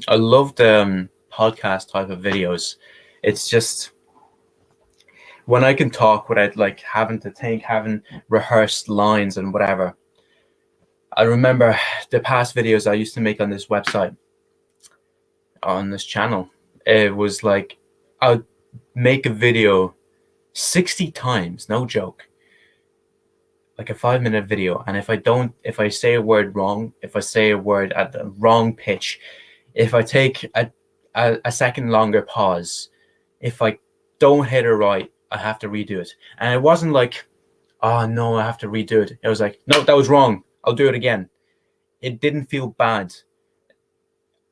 I love the podcast type of videos. It's just when I can talk without like having to think, having rehearsed lines and whatever. I remember the past videos I used to make on this website, on this channel. It was like I'd make a video 60 times, no joke, like a 5 minute video. And if I say a word wrong, if I say a word at the wrong pitch, if I take a second longer pause, if I don't hit it right, I have to redo it. And it wasn't like, oh no, I have to redo it. It was like, no, that was wrong. I'll do it again. It didn't feel bad.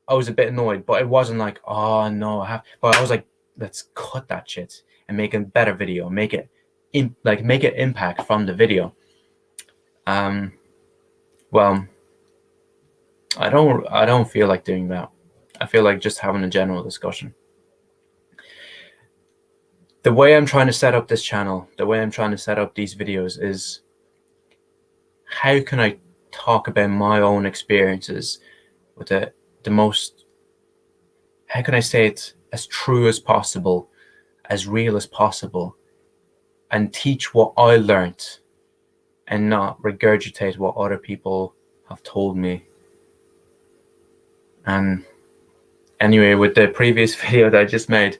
I was a bit annoyed, but it wasn't like, oh no, I have. But I was like, let's cut that shit and make a better video. Make it, make it impact from the video. Um, well, I don't feel like doing that. I feel like just having a general discussion. The way I'm trying to set up this channel, the way I'm trying to set up these videos is, how can I talk about my own experiences with the most, how can I say it as true as possible, as real as possible, and teach what I learned and not regurgitate what other people have told me. And anyway, with the previous video that I just made,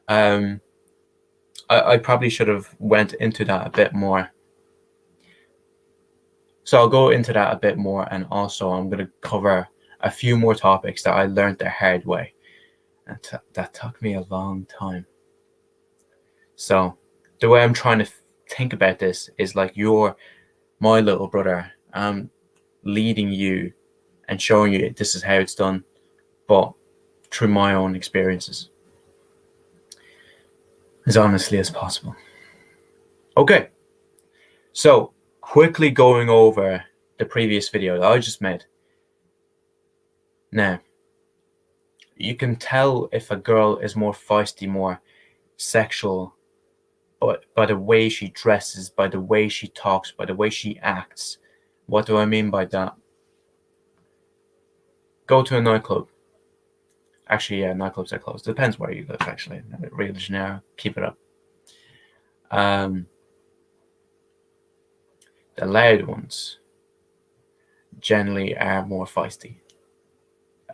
I probably should have went into that a bit more. So I'll go into that a bit more, and also I'm going to cover a few more topics that I learned the hard way. And that took me a long time. So the way I'm trying to think about this is like, you're my little brother. I'm leading you and showing you this is how it's done, but through my own experiences, as honestly as possible. Okay, so quickly going over the previous video that I just made. Now, you can tell if a girl is more feisty, more sexual, but by the way she dresses, by the way she talks, by the way she acts. What do I mean by that? Go to a nightclub. Actually, yeah, nightclubs are closed. Depends where you live, actually. Rio de Janeiro, keep it up. The loud ones generally are more feisty,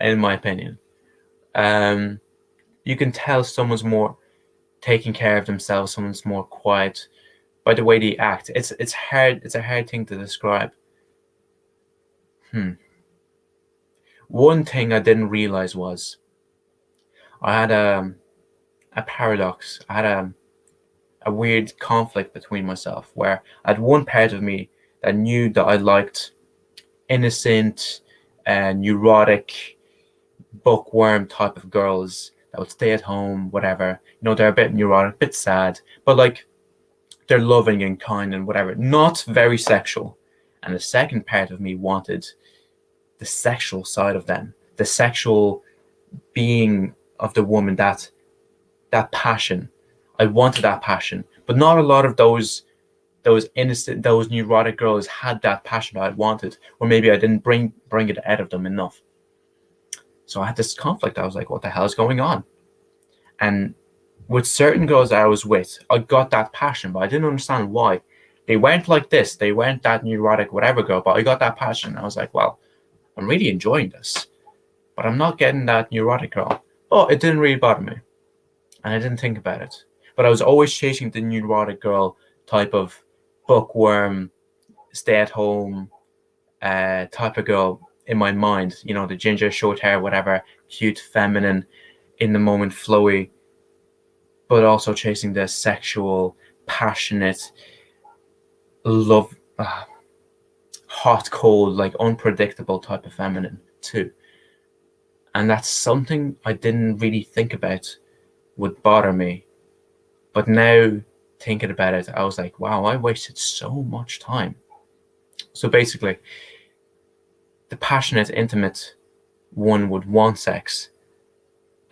in my opinion. You can tell someone's more taking care of themselves, someone's more quiet by the way they act. It's hard. It's a hard thing to describe. One thing I didn't realize was I had a paradox. I had a weird conflict between myself, where I had one part of me that knew that I liked innocent and neurotic, bookworm type of girls that would stay at home, whatever. You know, they're a bit neurotic, a bit sad, but like they're loving and kind and whatever, not very sexual. And the second part of me wanted the sexual side of them, the sexual being of the woman, that passion. I wanted that passion, but not a lot of those innocent, those neurotic girls had that passion that I wanted, or maybe I didn't bring it out of them enough. So I had this conflict. I was like, what the hell is going on? And with certain girls that I was with, I got that passion, but I didn't understand why. They weren't like this. They weren't that neurotic, whatever girl, but I got that passion. I was like, well, I'm really enjoying this, but I'm not getting that neurotic girl. But it didn't really bother me, and I didn't think about it. But I was always chasing the neurotic girl type of bookworm, stay-at-home type of girl in my mind. You know, the ginger, short hair, whatever, cute, feminine, in the moment, flowy, but also chasing the sexual, passionate, love, hot, cold, like unpredictable type of feminine too. And that's something I didn't really think about would bother me. But now, thinking about it, I was like, wow, I wasted so much time. So basically, the passionate, intimate one would want sex,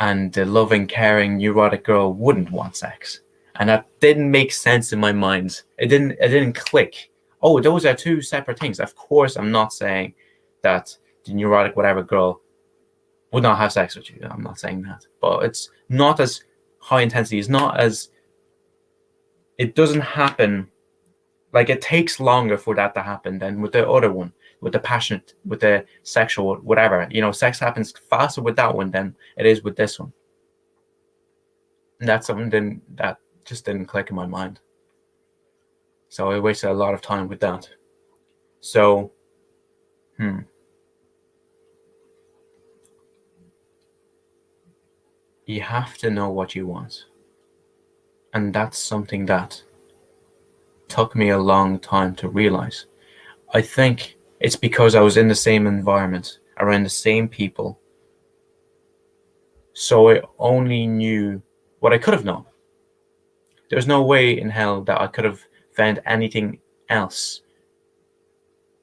and the loving, caring, neurotic girl wouldn't want sex. And that didn't make sense in my mind. It didn't click. Oh, those are two separate things. Of course, I'm not saying that the neurotic whatever girl would not have sex with you. I'm not saying that, but it's not as high intensity. It's not as, it doesn't happen. Like, it takes longer for that to happen than with the other one, with the passionate, with the sexual, whatever. Sex happens faster with that one than it is with this one. And that's something that just didn't click in my mind. So I wasted a lot of time with that. So, you have to know what you want. And that's something that took me a long time to realize. I think it's because I was in the same environment, around the same people. So I only knew what I could have known. There's no way in hell that I could have found anything else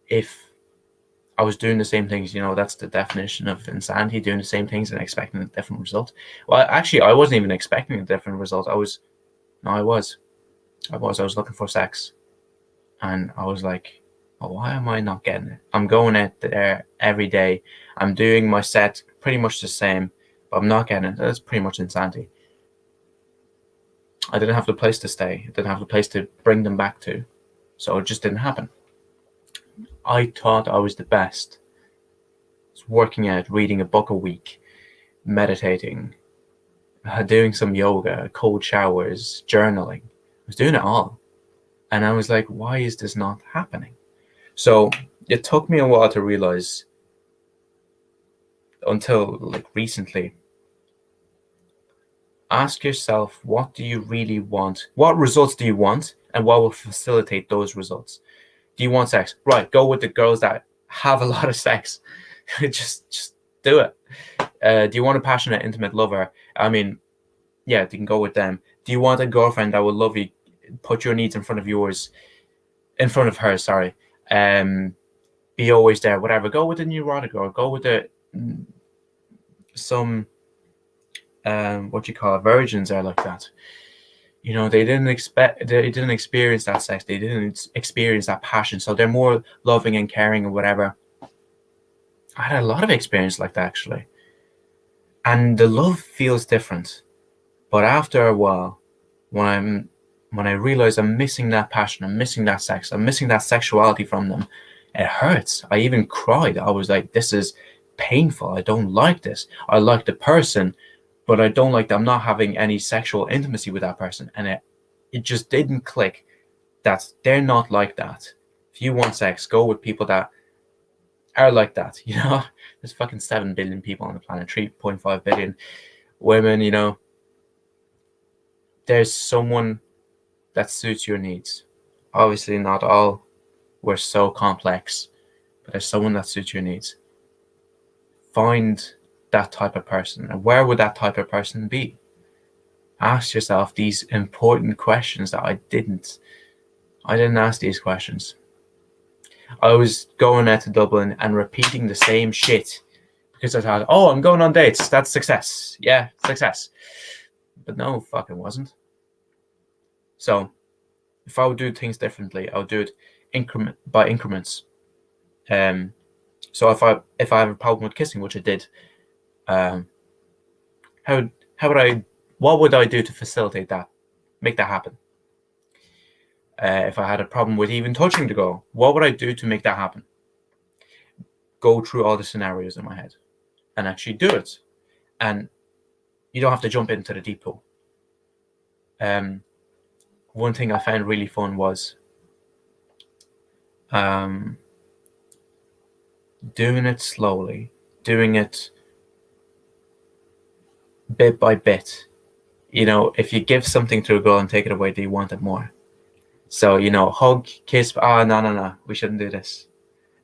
if I was doing the same things. That's the definition of insanity, doing the same things and expecting a different result. Well, actually, I wasn't even expecting a different result. I was looking for sex. And I was like, oh, why am I not getting it? I'm going out there every day. I'm doing my set pretty much the same, but I'm not getting it. That's pretty much insanity. I didn't have the place to stay. I didn't have the place to bring them back to. So it just didn't happen. I thought I was the best. I was working out, reading a book a week, meditating, doing some yoga, cold showers, journaling. I was doing it all. And I was like, why is this not happening? So it took me a while to realize, until like recently. Ask yourself, what do you really want? What results do you want? And what will facilitate those results? Do you want sex? Right, go with the girls that have a lot of sex. just do it. Do you want a passionate, intimate lover? I mean, yeah, you can go with them. Do you want a girlfriend that will love you, put your needs in front of hers, sorry. Be always there, whatever. Go with the neurotic girl. Go with some virgins are like that. They didn't experience that sex. They didn't experience that passion. So they're more loving and caring or whatever. I had a lot of experience like that, actually. And the love feels different. But after a while, when I realize I'm missing that passion, I'm missing that sex, I'm missing that sexuality from them, it hurts. I even cried. I was like, this is painful. I don't like this. I like the person, but I don't like that I'm not having any sexual intimacy with that person. And it just didn't click that they're not like that. If you want sex, go with people that are like that. There's fucking 7 billion people on the planet, 3.5 billion women. There's someone that suits your needs. Obviously, not all. We're so complex, but there's someone that suits your needs. Find that type of person. And where would that type of person be? Ask yourself these important questions that I didn't ask these questions. I was going out to Dublin and repeating the same shit because I thought, oh, I'm going on dates. That's success. Yeah, success. But no, fucking wasn't. So if I would do things differently, I would do it increment by increments. So if I have a problem with kissing, which I did, what would I do to facilitate that, make that happen? If I had a problem with even touching the girl, what would I do to make that happen? Go through all the scenarios in my head and actually do it. And you don't have to jump into the deep pool. One thing I found really fun was doing it slowly, doing it bit by bit. If you give something to a girl and take it away, do you want it more? So, hug, kiss, no, we shouldn't do this.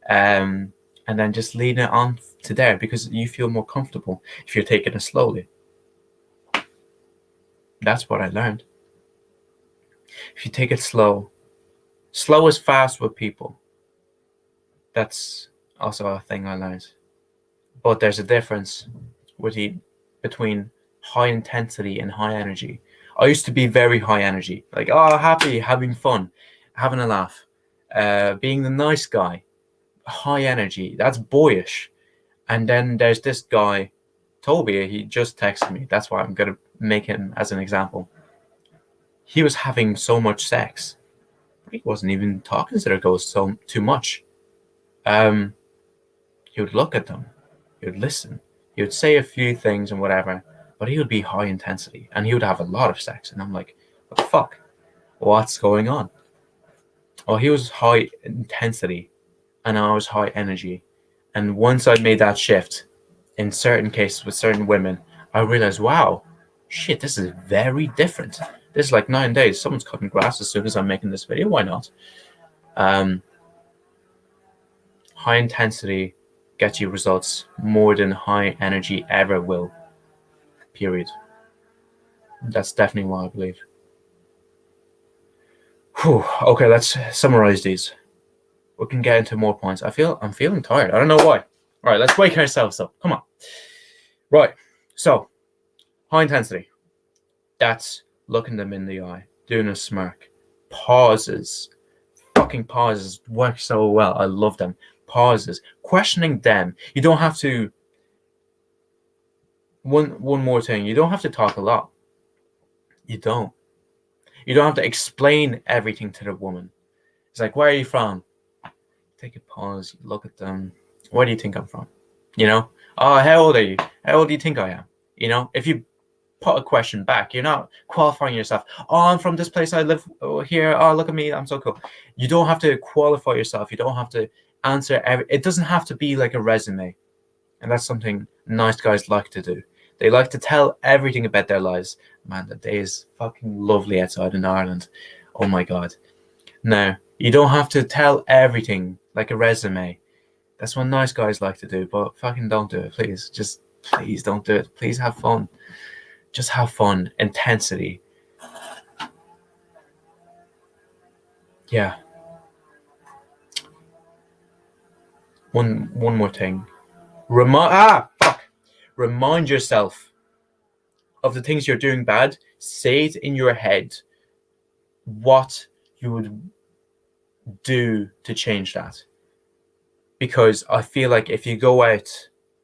And then just lead it on to there because you feel more comfortable if you're taking it slowly. That's what I learned. If you take it slow is fast with people. That's also a thing I learned. But there's a difference between high intensity and high energy. I used to be very high energy, like, happy, having fun, having a laugh, being the nice guy, high energy. That's boyish. And then there's this guy Toby, he just texted me. That's why I'm gonna make him as an example. He was having so much sex. He wasn't even talking to the girls so too much. He would look at them. He would listen. He would say a few things and whatever, but he would be high intensity and he would have a lot of sex. And I'm like, what the fuck? What's going on? Oh, he was high intensity and I was high energy. And once I made that shift, in certain cases with certain women, I realized, wow, shit, this is very different. This is like 9 days. Someone's cutting grass as soon as I'm making this video. Why not? High intensity gets you results more than high energy ever will. Period. That's definitely what I believe. Whew. Okay, let's summarize these. We can get into more points. I'm feeling tired. I don't know why. All right, let's wake ourselves up. Come on. Right. So, high intensity. That's looking them in the eye, doing a smirk. Pauses. Fucking pauses work so well. I love them. Pauses. Questioning them. You don't have to. One more thing. You don't have to talk a lot. You don't. You don't have to explain everything to the woman. It's like, where are you from? Take a pause. You look at them. Where do you think I'm from? You know? Oh, how old are you? How old do you think I am? You know? If you put a question back, you're not qualifying yourself. Oh, I'm from this place. I live here. Oh, look at me. I'm so cool. You don't have to qualify yourself. You don't have to answer it doesn't have to be like a resume. And that's something nice guys like to do. They like to tell everything about their lives. Man, the day is fucking lovely outside in Ireland. Oh my God. Now, you don't have to tell everything like a resume. That's what nice guys like to do, but fucking don't do it, please. Just please don't do it. Please have fun. Just have fun. Intensity. Yeah. One more thing. Remind yourself of the things you're doing bad. Say it in your head what you would do to change that. Because I feel like if you go out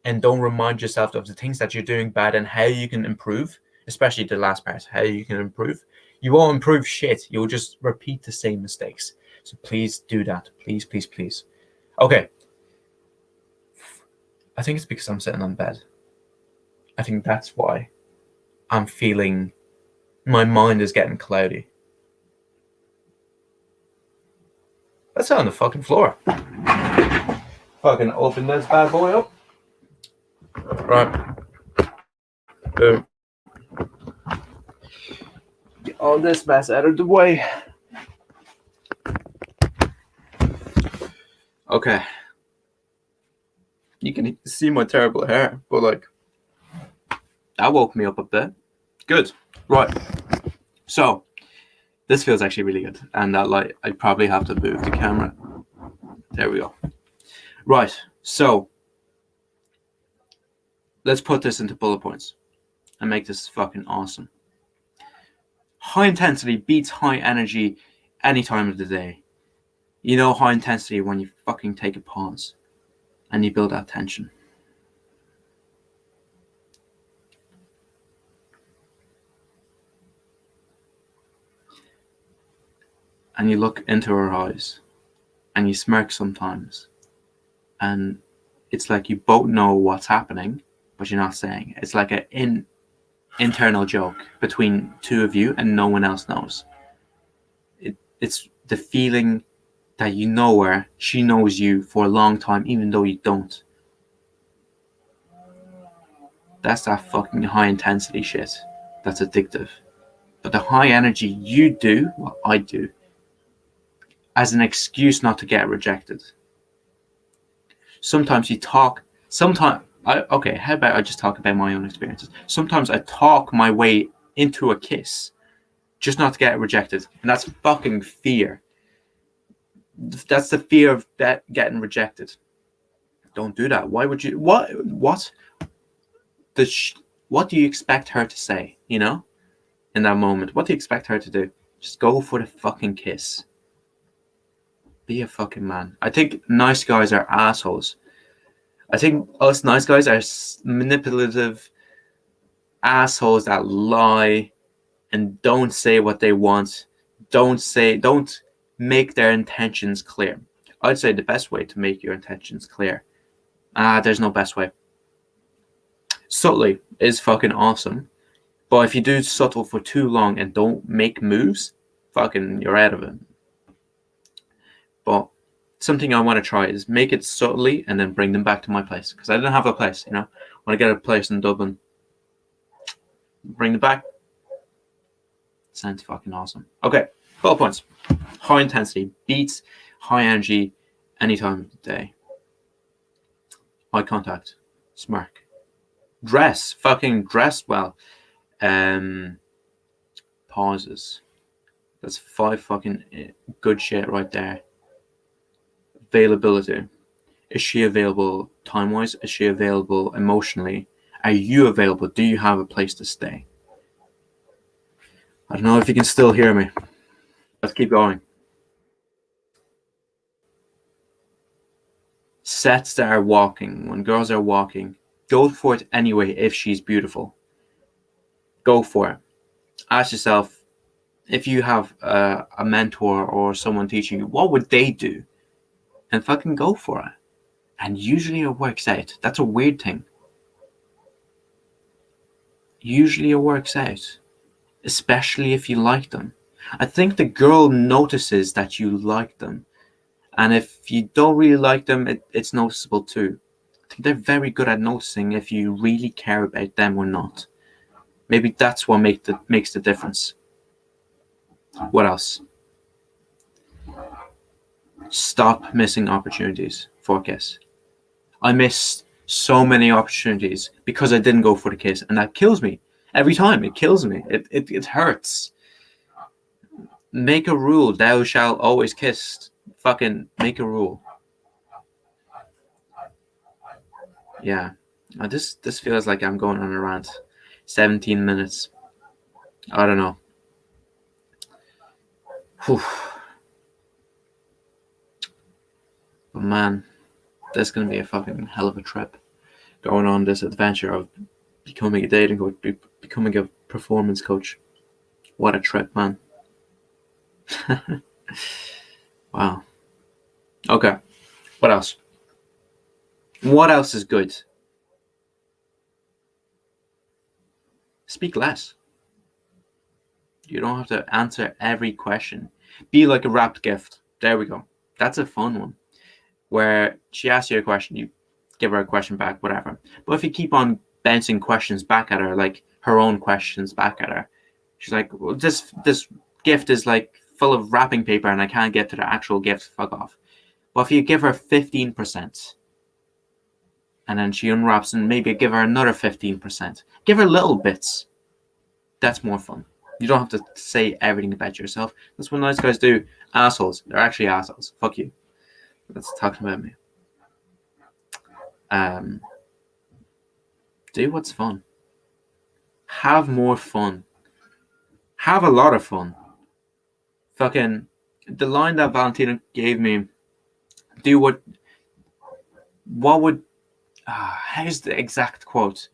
and don't remind yourself of the things that you're doing bad and how you can improve, especially the last part, how you can improve, you won't improve shit. You'll just repeat the same mistakes. So please do that. Please, please, please. Okay. I think it's because I'm sitting on bed. I think that's why I'm feeling my mind is getting cloudy. Let's sit on the fucking floor. Fucking open this bad boy up. Right. Boom. Get all this mess out of the way. Okay. You can see my terrible hair, but like, that woke me up a bit. Good. Right. So, this feels actually really good. And that light, I'd probably have to move the camera. There we go. Right. So, let's put this into bullet points and make this fucking awesome. High intensity beats high energy any time of the day. You know high intensity when you fucking take a pause and you build that tension. And you look into her eyes and you smirk sometimes. And it's like you both know what's happening, but you're not saying it. It's like an internal joke between two of you and no one else knows. It's the feeling that you know her, she knows you for a long time, even though you don't. That's that fucking high intensity shit. That's addictive. But the high energy you do, what I do, as an excuse not to get rejected. Sometimes you talk, how about I just talk about my own experiences? Sometimes I talk my way into a kiss just not to get rejected. And that's fucking fear. That's the fear of getting rejected. Don't do that. Why would you? What do you expect her to say, you know? In that moment, what do you expect her to do? Just go for the fucking kiss. Be a fucking man. I think nice guys are assholes. I think us nice guys are manipulative assholes that lie and don't say what they want. Don't make their intentions clear. I'd say the best way to make your intentions clear. There's no best way. Subtly is fucking awesome. But if you do subtle for too long and don't make moves, fucking you're out of it. But something I want to try is make it subtly and then bring them back to my place. Because I didn't have a place, you know. When I get a place in Dublin, bring them back. Sounds fucking awesome. Okay, bullet points. High intensity, beats, high energy, any time of the day. Eye contact, smirk. Dress, fucking dress well. Pauses. That's 5 fucking good shit right there. Availability. Is she available time-wise? Is she available emotionally? Are you available? Do you have a place to stay? I don't know if you can still hear me. Let's keep going. Sets that are walking. When girls are walking, go for it anyway if she's beautiful. Go for it. Ask yourself, if you have a mentor or someone teaching you, what would they do? And fucking go for it. And usually it works out. That's a weird thing. Usually it works out. Especially if you like them. I think the girl notices that you like them. And if you don't really like them, it's noticeable too. I think they're very good at noticing if you really care about them or not. Maybe that's what makes the difference. What else? Stop missing opportunities. Focus. I missed so many opportunities because I didn't go for the kiss, and that kills me. Every time, it kills me. It hurts. Make a rule. Thou shalt always kiss. Fucking make a rule. Yeah. This feels like I'm going on a rant. 17 minutes. I don't know. Whew. But man, that's going to be a fucking hell of a trip. Going on this adventure of becoming a dating coach, becoming a performance coach. What a trip, man. Wow. Okay. What else? What else is good? Speak less. You don't have to answer every question. Be like a wrapped gift. There we go. That's a fun one. Where she asks you a question, you give her a question back, whatever. But if you keep on bouncing questions back at her, like her own questions back at her, she's like, well, this gift is like full of wrapping paper and I can't get to the actual gift. Fuck off. But if you give her 15%, and then she unwraps and maybe give her another 15%, give her little bits. That's more fun. You don't have to say everything about yourself. That's what nice guys do. Assholes. They're actually assholes. Fuck you. That's talking about me. Do what's fun. Have more fun. Have a lot of fun. Fucking the line that Valentina gave me. Do what would how's the exact quote?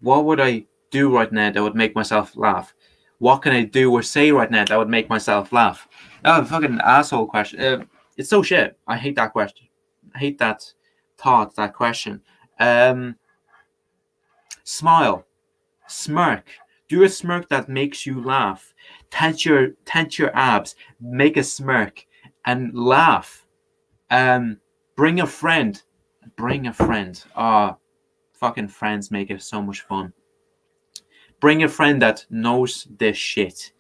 What would I do right now that would make myself laugh? What can I do or say right now that would make myself laugh? Oh, fucking asshole question. It's so shit. I hate that question. I hate that thought, that question. Smile. Smirk. Do a smirk that makes you laugh. Tense your abs. Make a smirk and laugh. Bring a friend. Fucking friends make it so much fun. Bring a friend that knows this shit.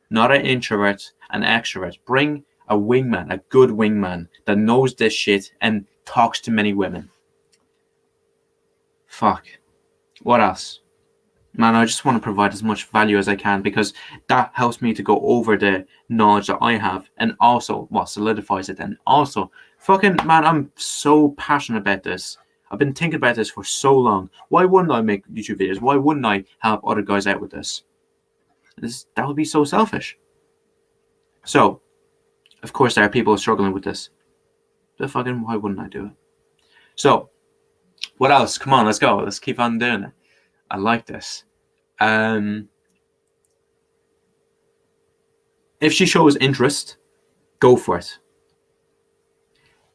Not an introvert, an extrovert. Bring a wingman, a good wingman that knows this shit and talks to many women. Fuck. What else? Man, I just want to provide as much value as I can because that helps me to go over the knowledge that I have and also, solidifies it. And also, fucking, man, I'm so passionate about this. I've been thinking about this for so long. Why wouldn't I make YouTube videos? Why wouldn't I help other guys out with this? That would be so selfish. So, of course, there are people struggling with this. But fucking, why wouldn't I do it? So, What else? Come on, let's go. Let's keep on doing it. I like this. If she shows interest, go for it.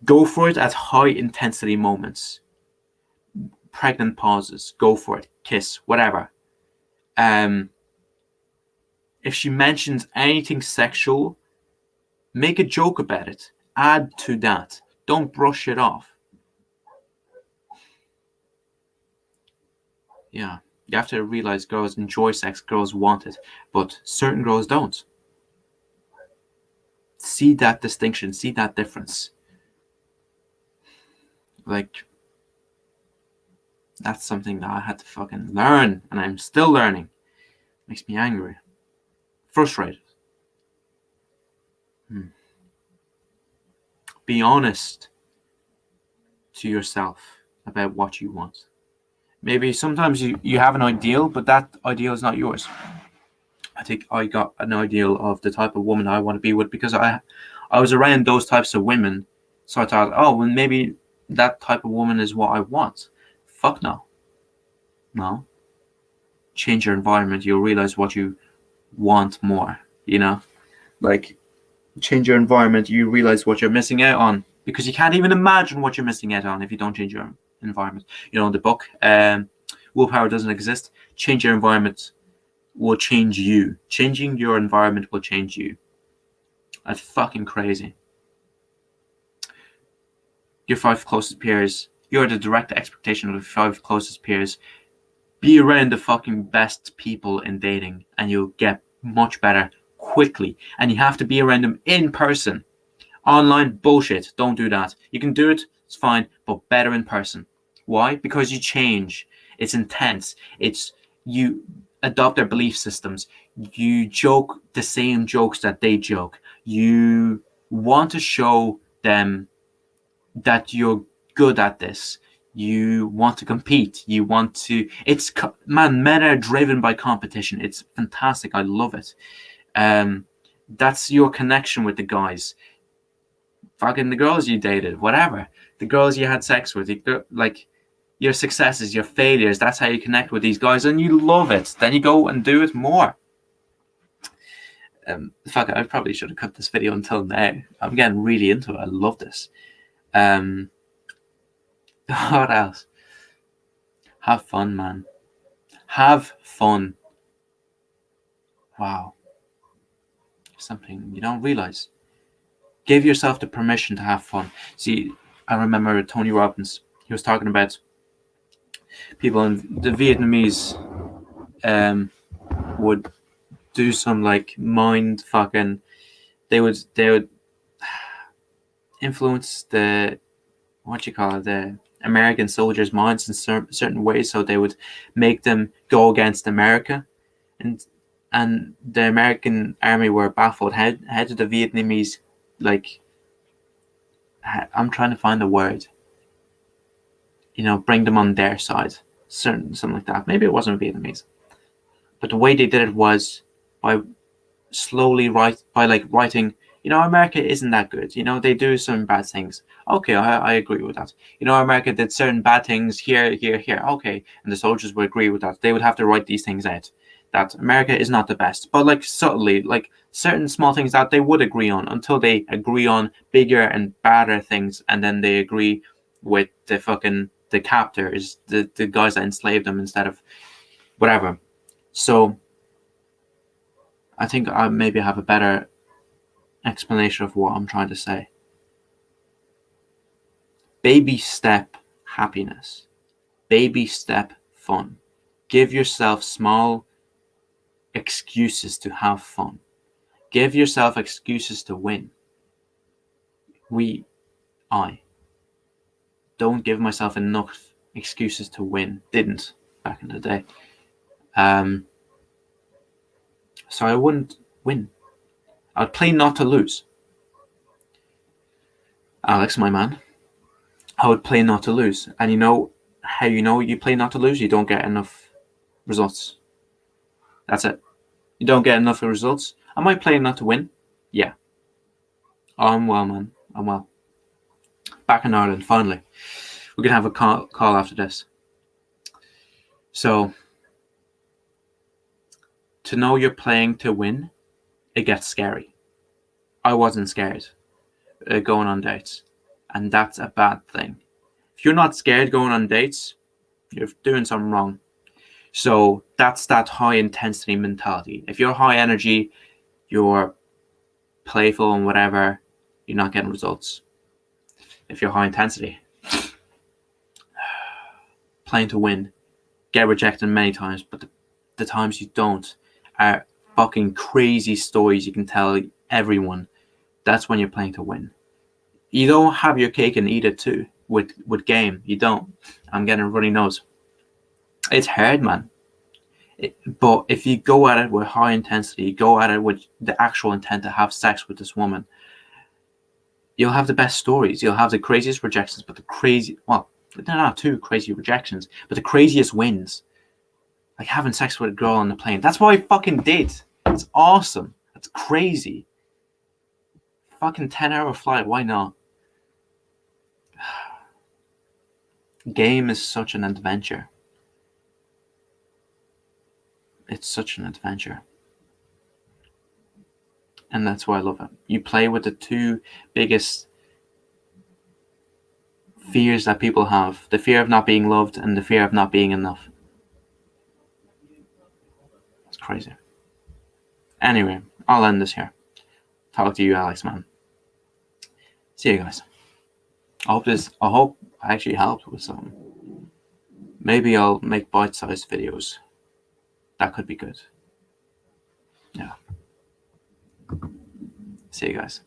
Go for it at high intensity moments. Pregnant pauses. Go for it. Kiss. Whatever. If she mentions anything sexual, make a joke about it. Add to that. Don't brush it off. Yeah. You have to realize girls enjoy sex, girls want it, but certain girls don't. See that distinction, see that difference. Like, that's something that I had to fucking learn, and I'm still learning. Makes me angry. Frustrated. Be honest to yourself about what you want. Maybe sometimes you have an ideal, but that ideal is not yours. I think I got an ideal of the type of woman I want to be with because I was around those types of women. So I thought, oh, well, maybe that type of woman is what I want. Fuck no. No. Change your environment. You'll realize what you want more, you know? Like, change your environment, you realize what you're missing out on. Because you can't even imagine what you're missing out on if you don't change your environment. You know, the book, Willpower Doesn't Exist. Change your environment will change you. Changing your environment will change you. That's fucking crazy. Your 5 closest peers. You're the direct expectation of the 5 closest peers. Be around the fucking best people in dating and you'll get much better quickly. And you have to be around them in person. Online, bullshit. Don't do that. You can do it, it's fine, but better in person. Why? Because you change. It's intense. It's you adopt their belief systems. You joke the same jokes that they joke. You want to show them that you're good at this. You want to compete. You want to... men are driven by competition. It's fantastic. I love it. That's your connection with the guys. Fucking the girls you dated, whatever. The girls you had sex with, like your successes, your failures, that's how you connect with these guys and you love it. Then you go and do it more. Fuck it, I probably should have cut this video until now. I'm getting really into it. I love this. What else? Have fun, man. Have fun. Wow. Something you don't realize. Give yourself the permission to have fun. See, I remember Tony Robbins. He was talking about people in the Vietnamese would do some like mind fucking. They would influence the the American soldiers' minds in certain ways. So they would make them go against America, and the American army were baffled. How did the Vietnamese I'm trying to find a word. Bring them on their side, something like that. Maybe it wasn't Vietnamese, but the way they did it was by slowly writing. America isn't that good. They do some bad things. Okay, I agree with that. America did certain bad things here. Okay, and the soldiers would agree with that. They would have to write these things out. That America is not the best, but subtly, certain small things that they would agree on until they agree on bigger and badder things, and then they agree with the captors, the guys that enslaved them instead of whatever. So I think I maybe have a better explanation of what I'm trying to say. Baby step happiness. Baby step fun. Give yourself small excuses to have fun. Give yourself excuses to win. I don't give myself enough excuses to win. Didn't back in the day. So I wouldn't win. I'd play not to lose. Alex, my man, I would play not to lose. And you know how you play not to lose? You don't get enough results. That's it. You don't get enough results. Am I playing not to win? Yeah. I'm well, man. I'm well. Back in Ireland, finally. We can have a call after this. So, to know you're playing to win, it gets scary. I wasn't scared going on dates, and that's a bad thing. If you're not scared going on dates, you're doing something wrong. So that's that high intensity mentality. If you're high energy, you're playful and whatever, you're not getting results. If you're high intensity, playing to win, get rejected many times, but the times you don't are fucking crazy stories you can tell everyone. That's when you're playing to win. You don't have your cake and eat it too with game. You don't. I'm getting a runny nose. It's hard, man. But if you go at it with high intensity, you go at it with the actual intent to have sex with this woman, you'll have the best stories. You'll have the craziest rejections, but they're not too crazy rejections, but the craziest wins. Like having sex with a girl on the plane. That's what I fucking did. It's awesome. That's crazy. Fucking 10-hour flight. Why not? Game is such an adventure. It's such an adventure. And that's why I love it. You play with the two biggest fears that people have. The fear of not being loved and the fear of not being enough. It's crazy. Anyway, I'll end this here. Talk to you, Alex, man. See you guys. I hope I actually helped with some. Maybe I'll make bite-sized videos. That could be good. Yeah. See you guys.